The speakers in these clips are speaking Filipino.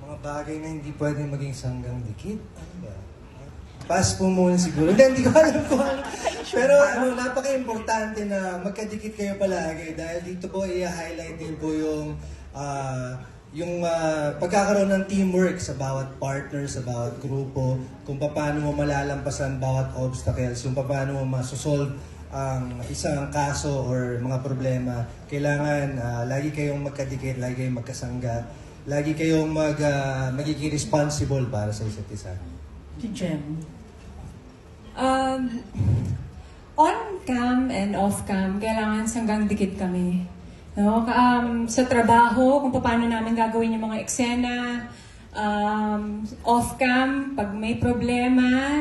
Mga bagay na hindi pwedeng maging sanggang dikit. Ano ba? Pass po muna siguro. Hindi ko alam kung ano. Pero napaka-importante na magkadikit kayo palagi dahil dito po i-highlight din po yung pagkakaroon ng teamwork sa bawat partner, sa bawat grupo, kung paano mo malalampasan bawat obstacles, yung paano mo masosolve ang isang kaso or mga problema. Kailangan lagi kayong magkadikit, lagi kayong magkasangga, lagi kayong magiging responsible para sa isa't isa. Si Jem. On-cam and off-cam, kailangan sanggang dikit kami. No? Sa trabaho, kung paano namin gagawin yung mga eksena, off-cam, pag may problema,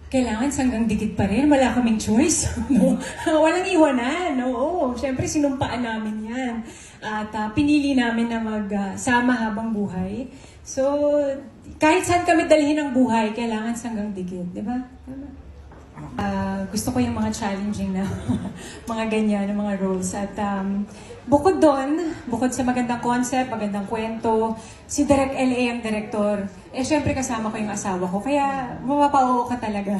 kailangan sanggang dikit pa rin. Wala kaming choice. No? Walang iwanan. Oo. Siyempre, sinumpaan namin yan. At pinili namin na magsama habang buhay. So, kahit saan kami dalhin ng buhay, kailangan sanggang dikit. Di ba? Gusto ko yung mga challenging na mga ganyan, mga roles. At bukod doon, bukod sa magandang concept, magandang kwento, si Direk L.A. ang director. Siyempre kasama ko yung asawa ko. Kaya mapapauo ka talaga.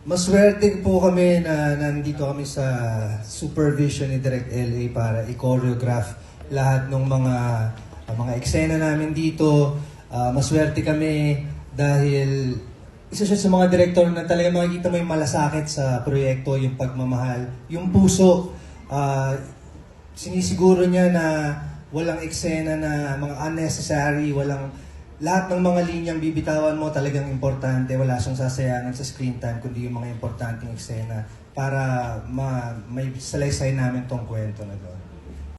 Maswerte po kami na nandito kami sa supervision ni Direk L.A. para i-choreograph lahat ng mga eksena namin dito. Maswerte kami dahil isa siya sa mga direktor na talaga makikita mo yung malasakit sa proyekto, yung pagmamahal, yung puso. Sinisiguro niya na walang eksena na mga unnecessary, lahat ng mga linyang bibitawan mo talagang importante. Wala siyang sasayangan sa screen time, kundi yung mga importanteng eksena para may salaysay namin tong kwento na to.